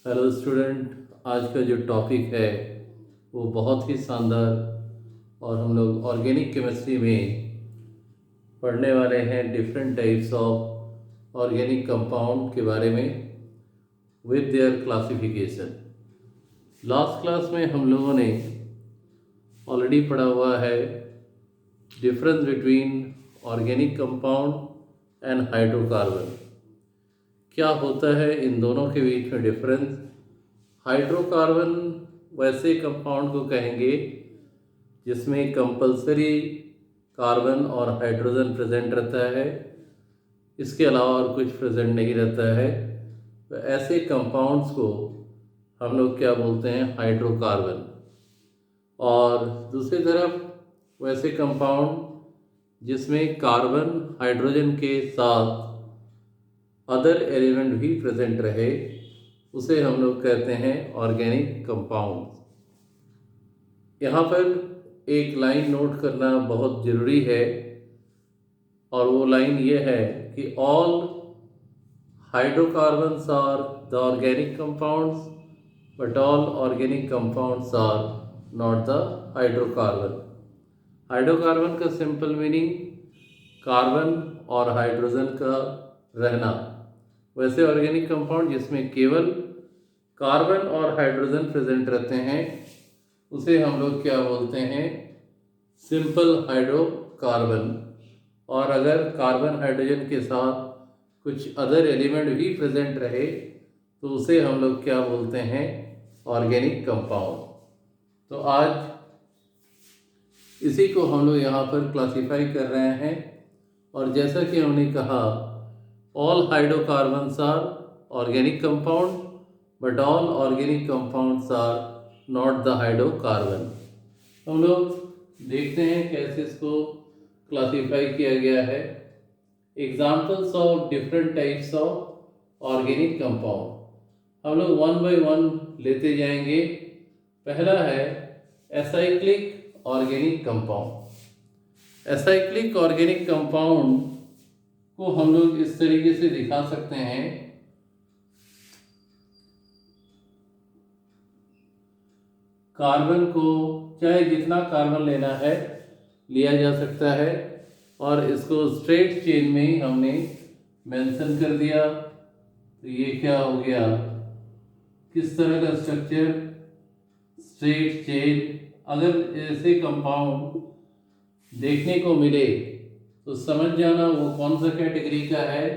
Hello student. आज का जो टॉपिक है वो बहुत ही शानदार और हम लोग ऑर्गेनिक केमिस्ट्री में पढ़ने वाले हैं different types of organic compound के बारे में with their classification. Last class में हम लोगों ने ऑलरेडी पढ़ा हुआ है difference between organic compound and hydrocarbon. क्या होता है इन दोनों के बीच में डिफरेंस। हाइड्रोकार्बन वैसे कंपाउंड को कहेंगे जिसमें कंपलसरी कार्बन और हाइड्रोजन प्रेजेंट रहता है, इसके अलावा और कुछ प्रेजेंट नहीं रहता है, तो ऐसे कंपाउंड्स को हम लोग क्या बोलते हैं, हाइड्रोकार्बन। और दूसरी तरफ वैसे कंपाउंड जिसमें कार्बन हाइड्रोजन के साथ अदर एलिमेंट भी प्रेजेंट रहे, उसे हम लोग कहते हैं ऑर्गेनिक कंपाउंड्स। यहाँ पर एक लाइन नोट करना बहुत ज़रूरी है, और वो लाइन ये है कि all hydrocarbons are the organic compounds but all organic compounds are not the hydrocarbon. Hydrocarbon का सिंपल मीनिंग कार्बन और हाइड्रोजन का रहना। वैसे ऑर्गेनिक कंपाउंड जिसमें केवल कार्बन और हाइड्रोजन प्रेजेंट रहते हैं उसे हम लोग क्या बोलते हैं, सिंपल हाइड्रोकार्बन। और अगर कार्बन हाइड्रोजन के साथ कुछ अदर एलिमेंट भी प्रेजेंट रहे तो उसे हम लोग क्या बोलते हैं, ऑर्गेनिक कंपाउंड। तो आज इसी को हम लोग यहाँ पर क्लासिफाई कर रहे हैं। और जैसा कि हमने कहा, all hydrocarbons are organic compound but all organic compounds are not the hydrocarbon. हम लोग देखते हैं कैसे इसको क्लासिफाई किया गया है। Examples of different types of organic compound हम लोग वन बाय वन लेते जाएंगे। पहला है acyclic organic compound. Acyclic organic compound को हम लोग इस तरीके से दिखा सकते हैं। कार्बन को चाहे जितना कार्बन लेना है लिया जा सकता है, और इसको स्ट्रेट चेन में ही हमने मेंशन कर दिया। तो ये क्या हो गया, किस तरह का स्ट्रक्चर, स्ट्रेट चेन। अगर ऐसे कंपाउंड देखने को मिले तो समझ जाना वो कौन सा कैटेगरी का है,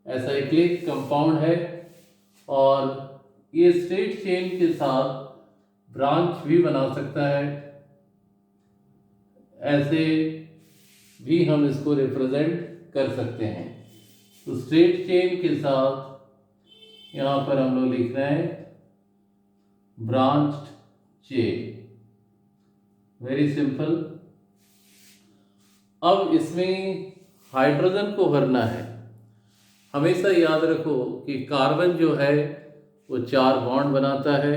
एसाइक्लिक कंपाउंड है। और ये स्ट्रेट चेन के साथ ब्रांच भी बना सकता है, ऐसे भी हम इसको रिप्रेजेंट कर सकते हैं। तो स्ट्रेट चेन के साथ यहाँ पर हम लोग लिख रहे हैं ब्रांच्ड चेन, वेरी सिंपल। अब इसमें हाइड्रोजन को भरना है। हमेशा याद रखो कि कार्बन जो है वो 4 बॉन्ड बनाता है,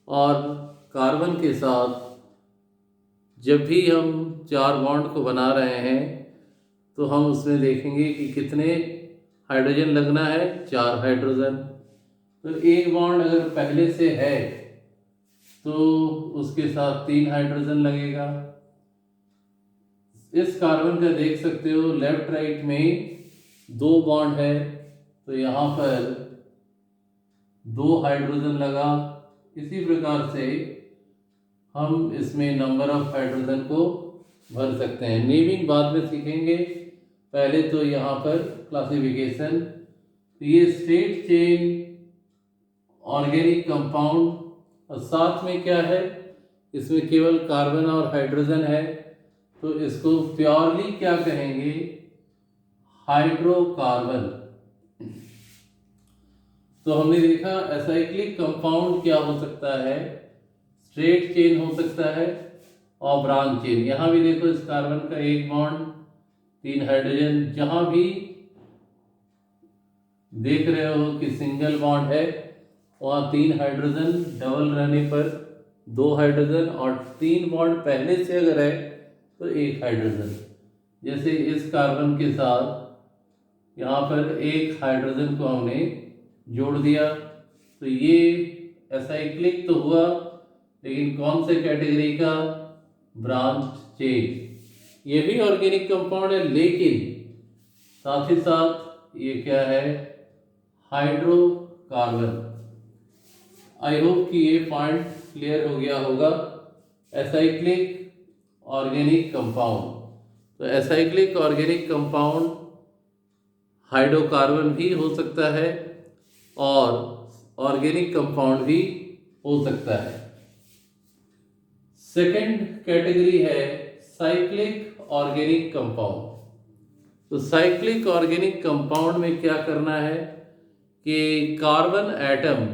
और कार्बन के साथ जब भी हम 4 बॉन्ड को बना रहे हैं तो हम उसमें देखेंगे कि कितने हाइड्रोजन लगना है, 4 हाइड्रोजन। तो एक बॉन्ड अगर पहले से है तो उसके साथ 3 हाइड्रोजन लगेगा। इस कार्बन का देख सकते हो लेफ्ट राइट में 2 बॉन्ड है, तो यहाँ पर 2 हाइड्रोजन लगा। इसी प्रकार से हम इसमें नंबर ऑफ हाइड्रोजन को भर सकते हैं। नेमिंग बाद में सीखेंगे, पहले तो यहाँ पर क्लासिफिकेशन। तो ये स्ट्रेट चेन ऑर्गेनिक कंपाउंड, और साथ में क्या है, इसमें केवल कार्बन और हाइड्रोजन है, तो इसको प्योरली क्या कहेंगे, हाइड्रोकार्बन। तो हमने देखा एसाइक्लिक कंपाउंड क्या हो सकता है, स्ट्रेट चेन हो सकता है और ब्रांच चेन। यहाँ भी देखो इस कार्बन का 1 बॉन्ड, 3 हाइड्रोजन। जहाँ भी देख रहे हो कि सिंगल बॉन्ड है वहाँ 3 हाइड्रोजन, डबल रहने पर 2 हाइड्रोजन, और 3 बॉन्ड पहले से अगर है तो 1 हाइड्रोजन। जैसे इस कार्बन के साथ यहाँ पर 1 हाइड्रोजन को हमने जोड़ दिया, तो ये एसाइक्लिक तो हुआ, लेकिन कौन से कैटेगरी का? Branch chain. ये भी ऑर्गेनिक कंपाउंड है, लेकिन साथ ही साथ ये क्या है? हाइड्रोकार्बन। आई होप कि ये पॉइंट क्लियर हो गया होगा। एसाइक्लिक ऑर्गेनिक कंपाउंड, तो एसाइक्लिक ऑर्गेनिक कंपाउंड हाइड्रोकार्बन भी हो सकता है और ऑर्गेनिक कंपाउंड भी हो सकता है। सेकंड कैटेगरी है साइक्लिक ऑर्गेनिक कंपाउंड। तो साइक्लिक ऑर्गेनिक कंपाउंड में क्या करना है कि कार्बन एटम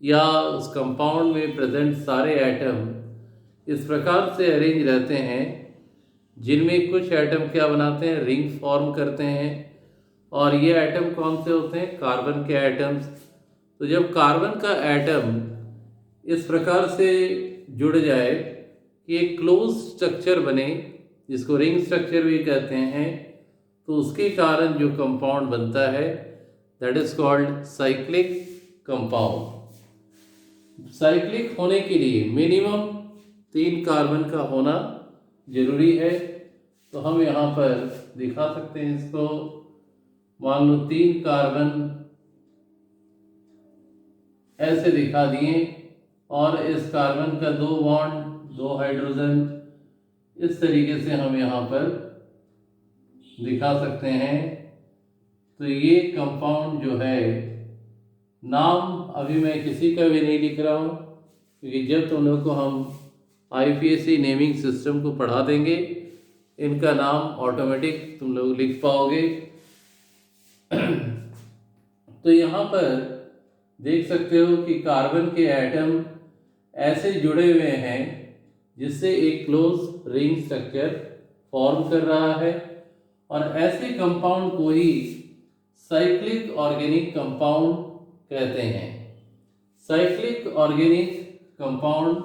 या उस कंपाउंड में प्रेजेंट सारे एटम इस प्रकार से अरेंज रहते हैं, जिनमें कुछ एटम क्या बनाते हैं? रिंग फॉर्म करते हैं। और ये एटम कौन से होते हैं? कार्बन के एटम्स। तो जब कार्बन का एटम इस प्रकार से जुड़ जाए कि एक क्लोज स्ट्रक्चर बने, जिसको रिंग स्ट्रक्चर भी कहते हैं, तो उसके कारण जो कंपाउंड बनता है that is called cyclic compound. Cyclic होने के लिए मिनिमम 3 कार्बन का होना जरूरी है। तो हम यहाँ पर दिखा सकते हैं इसको। मान लो 3 कार्बन ऐसे दिखा दिए, और इस कार्बन का 2 बॉन्ड, 2 हाइड्रोजन, इस तरीके से हम यहाँ पर दिखा सकते हैं। तो ये कंपाउंड जो है, नाम अभी मैं किसी का भी नहीं लिख रहा हूँ, क्योंकि जब तुम लोग को हम IPSC नेमिंग सिस्टम को पढ़ा देंगे, इनका नाम ऑटोमेटिक तुम लोग लिख पाओगे। तो यहाँ पर देख सकते हो कि कार्बन के एटम ऐसे जुड़े हुए हैं जिससे एक क्लोज रिंग स्ट्रक्चर फॉर्म कर रहा है, और ऐसे कंपाउंड को ही साइक्लिक ऑर्गेनिक कंपाउंड कहते हैं। साइक्लिक ऑर्गेनिक कंपाउंड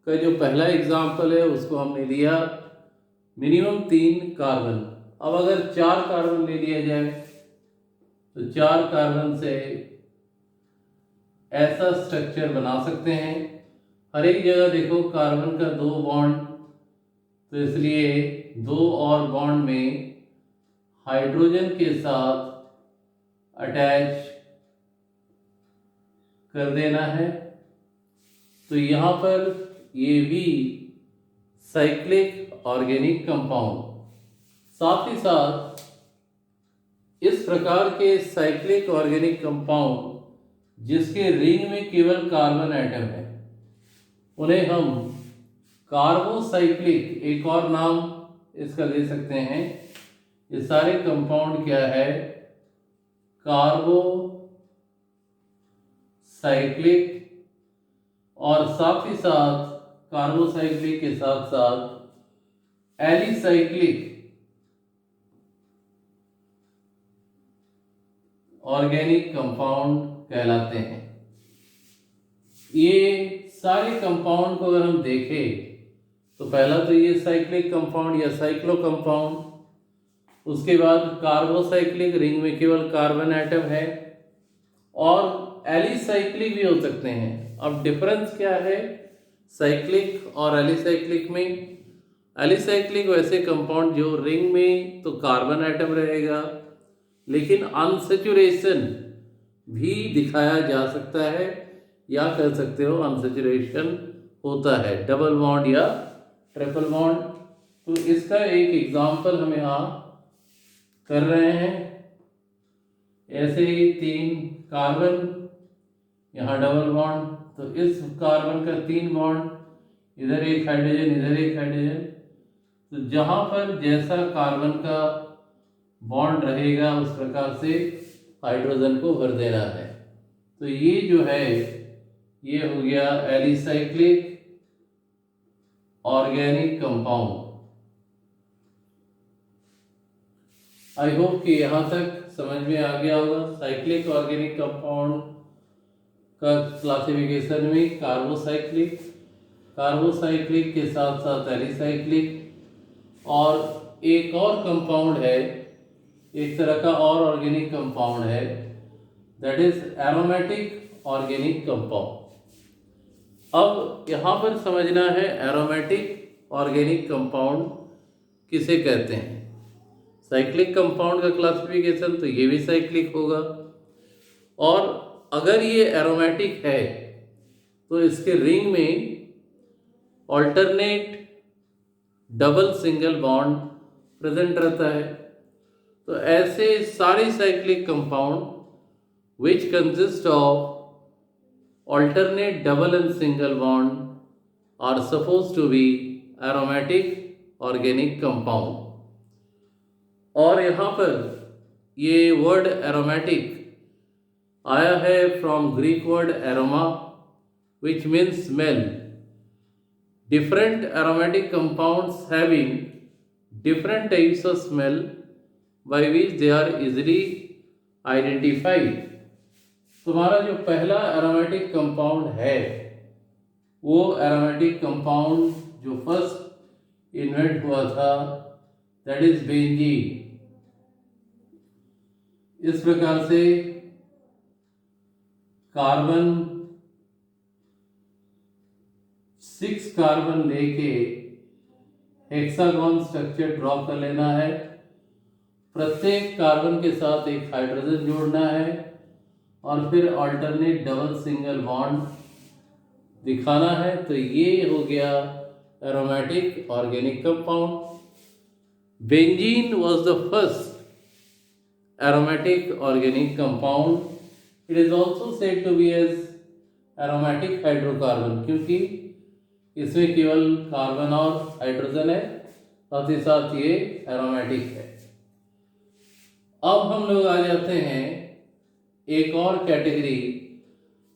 का जो पहला एग्जाम्पल है उसको हमने लिया मिनिमम 3 कार्बन। अब अगर 4 कार्बन ले लिया जाए तो 4 कार्बन से ऐसा स्ट्रक्चर बना सकते हैं। हर एक जगह देखो कार्बन का 2 बॉन्ड, तो इसलिए 2 और बॉन्ड में हाइड्रोजन के साथ अटैच कर देना है। तो यहाँ पर ये भी साइक्लिक ऑर्गेनिक कंपाउंड। साथ ही साथ इस प्रकार के साइक्लिक ऑर्गेनिक कंपाउंड जिसके रिंग में केवल कार्बन एटम है, उन्हें हम कार्बोसाइक्लिक, एक और नाम इसका दे सकते हैं। ये सारे कंपाउंड क्या है? कार्बोसाइक्लिक, और साथ ही साथ कार्बोसाइक्लिक के साथ साथ एलिसाइक्लिक ऑर्गेनिक कंपाउंड कहलाते हैं। ये सारे कंपाउंड को अगर हम देखें तो पहला तो ये साइक्लिक कंपाउंड या साइक्लो कंपाउंड, उसके बाद कार्बोसाइक्लिक, रिंग में केवल कार्बन एटम है, और एलिसाइक्लिक भी हो सकते हैं। अब डिफरेंस क्या है साइक्लिक और एलिसाइक्लिक में? एलिसाइक्लिक वैसे कंपाउंड जो रिंग में तो कार्बन एटम रहेगा, लेकिन अनसेचुरेशन भी दिखाया जा सकता है, या कह सकते हो अनसेचुरेशन होता है, डबल बॉन्ड या ट्रिपल बॉन्ड। तो इसका एक एग्जांपल हम यहाँ कर रहे हैं। ऐसे ही 3 कार्बन, यहाँ डबल बॉन्ड, तो इस कार्बन का 3 बॉन्ड, इधर एक हाइड्रोजन, इधर एक हाइड्रोजन। तो जहाँ पर जैसा कार्बन का बॉन्ड रहेगा उस प्रकार से हाइड्रोजन को भर देना है। तो ये जो है ये हो गया alicyclic organic compound. I hope कि यहाँ तक समझ में आ गया होगा। साइक्लिक ऑर्गेनिक कंपाउंड का क्लासिफिकेशन में कार्बोसाइक्लिक, कार्बोसाइक्लिक के साथ साथ एलिसाइक्लिक, और एक और कंपाउंड है, एक तरह का और ऑर्गेनिक कंपाउंड है, that is aromatic organic compound. अब यहाँ पर समझना है एरोमेटिक ऑर्गेनिक कंपाउंड किसे कहते हैं। साइक्लिक कंपाउंड का क्लासिफिकेशन तो ये भी साइक्लिक होगा, और अगर ये एरोमेटिक है तो इसके रिंग में alternate double single bond present रहता है। तो ऐसे सारे cyclic compound which consist of alternate double and single bond are supposed to be aromatic organic compound। और यहाँ पर ये वर्ड एरोमेटिक आया है from Greek word aroma which means smell. Different aromatic compounds having different types of smell by which they are easily identified. तुम्हारा जो पहला aromatic compound है वो एरोमेटिक कंपाउंड जो फर्स्ट इन्वेंट हुआ था दैट इज बेंजीन। इस प्रकार से कार्बन 6 कार्बन लेके हेक्सागोन स्ट्रक्चर ड्रॉ कर लेना है। प्रत्येक कार्बन के साथ एक हाइड्रोजन जोड़ना है और फिर अल्टरनेट डबल सिंगल बॉन्ड दिखाना है। तो ये हो गया aromatic organic compound. Benzene was the first aromatic organic compound. It is also said to be as aromatic hydrocarbon, क्योंकि इसमें केवल कार्बन और हाइड्रोजन है, साथ ही साथ ये एरोमेटिक है। अब हम लोग आ जाते हैं एक और category,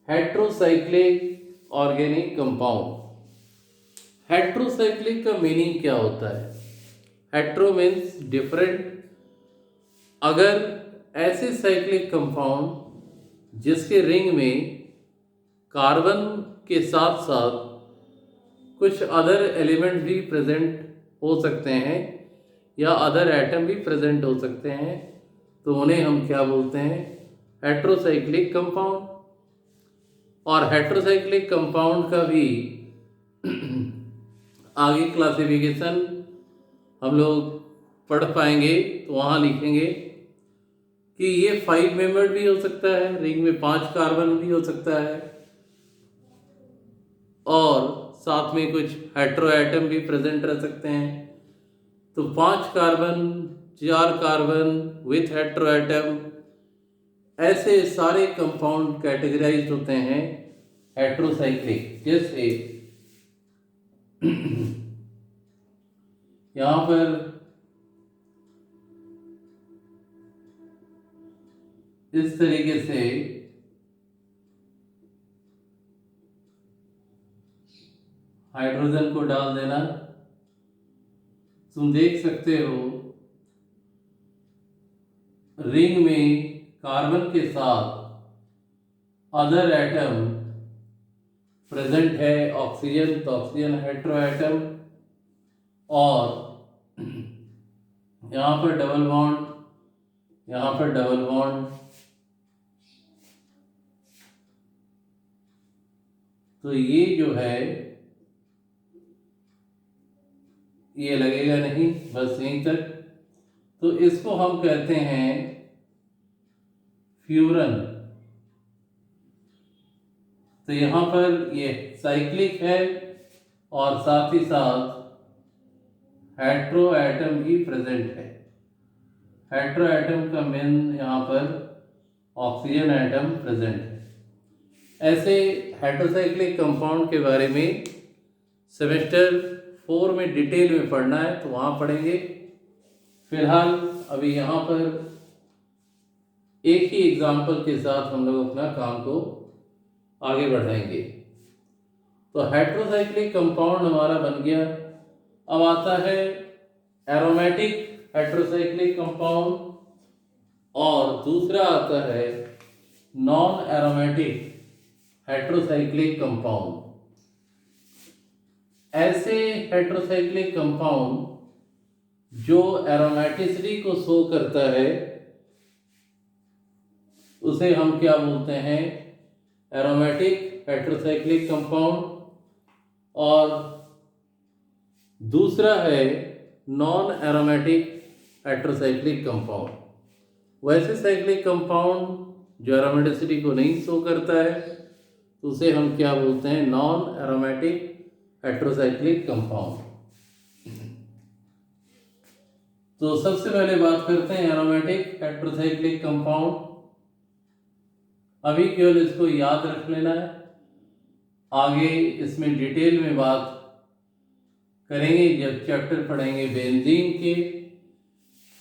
heterocyclic organic compound. Heterocyclic का मीनिंग क्या होता है? Hetero means different. अगर ऐसे साइक्लिक कंपाउंड जिसके रिंग में कार्बन के साथ साथ कुछ अदर एलिमेंट भी प्रेजेंट हो सकते हैं या अदर एटम भी प्रेजेंट हो सकते हैं, तो उन्हें हम क्या बोलते हैं? Heterocyclic compound. और हेट्रोसाइक्लिक कंपाउंड का भी आगे क्लासिफिकेशन हम लोग पढ़ पाएंगे, तो वहाँ लिखेंगे कि ये 5 मेंबर्ड भी हो सकता है, रिंग में 5 कार्बन भी हो सकता है, और साथ में कुछ हेट्रो एटम भी प्रेजेंट रह सकते हैं। तो 5 carbon, 4 carbon with hetero atom, ऐसे सारे कंपाउंड कैटेगराइज होते हैं हेट्रोसाइक्लिक। जैसे यहाँ पर इस तरीके से हाइड्रोजन को डाल देना, तुम देख सकते हो रिंग में कार्बन के साथ अदर एटम प्रेजेंट है, ऑक्सीजन, तो ऑक्सीजन हेट्रो एटम, और यहाँ पर डबल बॉन्ड, यहाँ पर डबल बॉन्ड। तो ये जो है ये लगेगा नहीं, बस यहीं तक। तो इसको हम कहते हैं फ्यूरन। तो यहाँ पर ये साइक्लिक है और साथ ही साथ हेट्रो एटम भी प्रेजेंट है। हेट्रो एटम का मेन यहाँ पर ऑक्सीजन एटम प्रेजेंट है। ऐसे हेट्रोसाइक्लिक कंपाउंड के बारे में सेमेस्टर 4 में डिटेल में पढ़ना है तो वहाँ पढ़ेंगे। फिलहाल अभी यहाँ पर एक ही एग्जाम्पल के साथ हम लोग अपना काम को आगे बढ़ाएंगे। तो हेट्रोसाइक्लिक कंपाउंड हमारा बन गया। अब आता है एरोमेटिक हेट्रोसाइक्लिक कंपाउंड, और दूसरा आता है नॉन एरोमेटिक हेट्रोसाइक्लिक कंपाउंड। ऐसे हेट्रोसाइक्लिक कंपाउंड जो एरोमेटिसिटी को शो करता है उसे हम क्या बोलते हैं? एरोमेटिक हेट्रोसाइक्लिक कंपाउंड और दूसरा है नॉन एरोमेटिक हेट्रोसाइक्लिक कंपाउंड। वैसे साइक्लिक कंपाउंड जो एरोमेटिसिटी को नहीं शो करता है तो उसे हम क्या बोलते हैं, नॉन एरोमेटिक हेट्रोसाइक्लिक कंपाउंड। तो सबसे पहले बात करते हैं एरोमेटिक हेट्रोसाइक्लिक कंपाउंड। अभी केवल इसको याद रख लेना है, आगे इसमें डिटेल में बात करेंगे जब चैप्टर पढ़ेंगे बेंजीन के।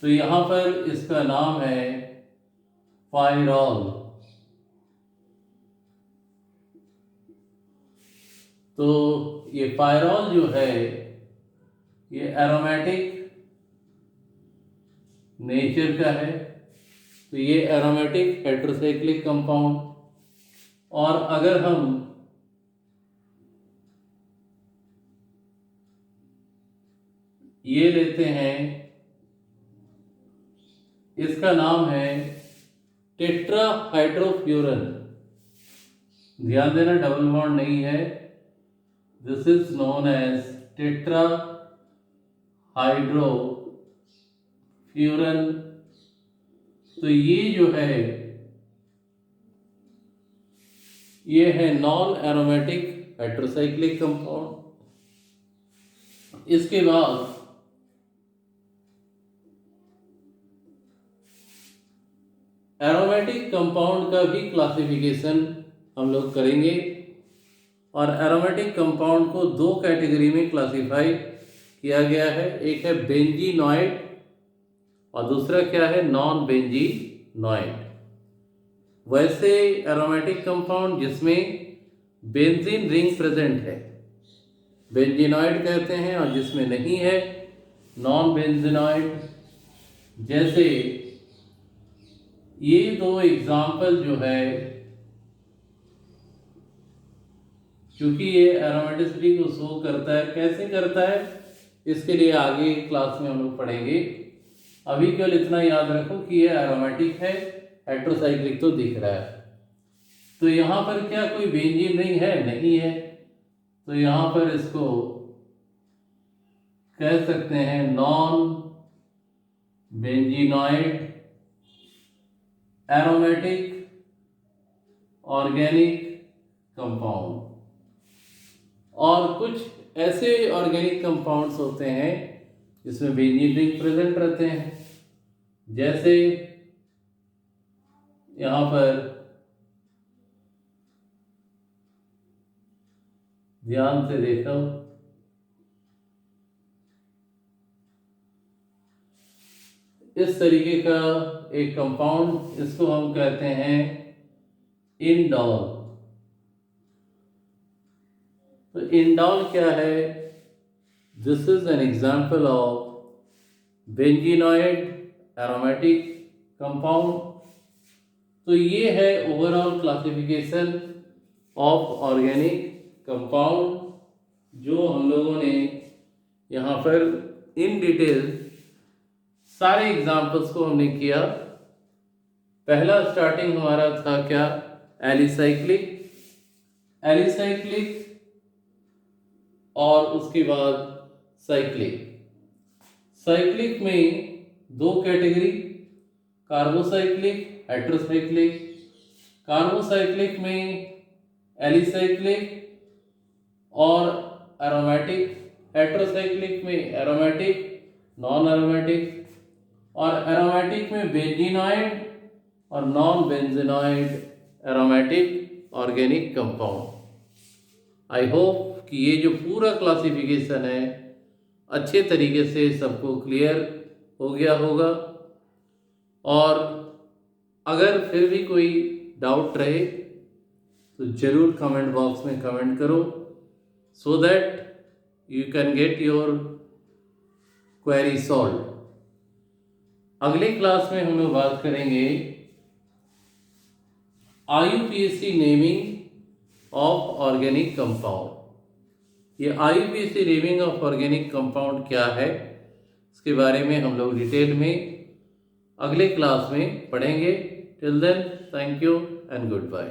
तो यहाँ पर इसका नाम है पायरॉल। तो ये पायरॉल जो है ये एरोमेटिक नेचर का है, तो ये एरोमेटिक हेट्रोसाइक्लिक कंपाउंड। और अगर हम ये लेते हैं, इसका नाम है टेट्राहाइड्रोफ्यूरन। ध्यान देना डबल बॉन्ड नहीं है, दिस इज नोन एज टेट्राहाइड्रोफ्यूरन। तो ये जो है ये है नॉन एरोमेटिक हेट्रोसाइक्लिक कंपाउंड। इसके बाद एरोमेटिक कंपाउंड का भी क्लासिफिकेशन हम लोग करेंगे। और एरोमेटिक कंपाउंड को दो कैटेगरी में क्लासिफाई किया गया है, एक है बेंजीनॉइड और दूसरा क्या है, नॉन बेंजीनॉइड। वैसे एरोमेटिक कंपाउंड जिसमें बेंजीन रिंग प्रेजेंट है बेंजीनॉइड कहते हैं, और जिसमें नहीं है नॉन बेंजीनॉइड। जैसे ये दो एग्जाम्पल जो है, क्योंकि ये एरोमेटिसिटी को शो करता है, कैसे करता है इसके लिए आगे क्लास में हम लोग पढ़ेंगे। अभी केवल इतना याद रखो कि ये एरोमेटिक है, हेट्रोसाइक्लिक तो दिख रहा है। तो यहाँ पर क्या कोई बेंजीन रिंग है? नहीं है। तो यहाँ पर इसको कह सकते हैं non benzenoid aromatic organic compound. और कुछ ऐसे ऑर्गेनिक कंपाउंड्स होते हैं जिसमें बेंजीन रिंग प्रेजेंट रहते हैं, जैसे यहाँ पर ध्यान से देखो, इस तरीके का एक कंपाउंड, इसको हम कहते हैं इंडॉल। तो इंडॉल क्या है? This is an example of benzenoid aromatic compound. तो ये है overall classification of organic compound जो हम लोगों ने यहाँ पर इन डिटेल सारे एग्जाम्पल्स को हमने किया। पहला स्टार्टिंग हमारा था क्या? एलिसाइक्लिक। एलिसाइक्लिक और उसके बाद साइक्लिक। साइक्लिक में दो कैटेगरी, कार्बोसाइक्लिक, हेट्रोसाइक्लिक। कार्बोसाइक्लिक में एलिसाइक्लिक और एरोमेटिक, हेट्रोसाइक्लिक में एरोमेटिक, नॉन एरोमेटिक, और एरोमेटिक में बेंजीनॉइड और non benzenoid aromatic organic compound. I hope कि ये जो पूरा क्लासिफिकेशन है अच्छे तरीके से सबको क्लियर हो गया होगा। और अगर फिर भी कोई डाउट रहे तो ज़रूर कमेंट बॉक्स में कमेंट करो, so that you can get your query solve. अगले क्लास में हम लोग बात करेंगे IUPAC naming of organic compound. ये IUPAC naming of organic compound क्या है इसके बारे में हम लोग डिटेल में अगले क्लास में पढ़ेंगे। Till then, thank you and good bye.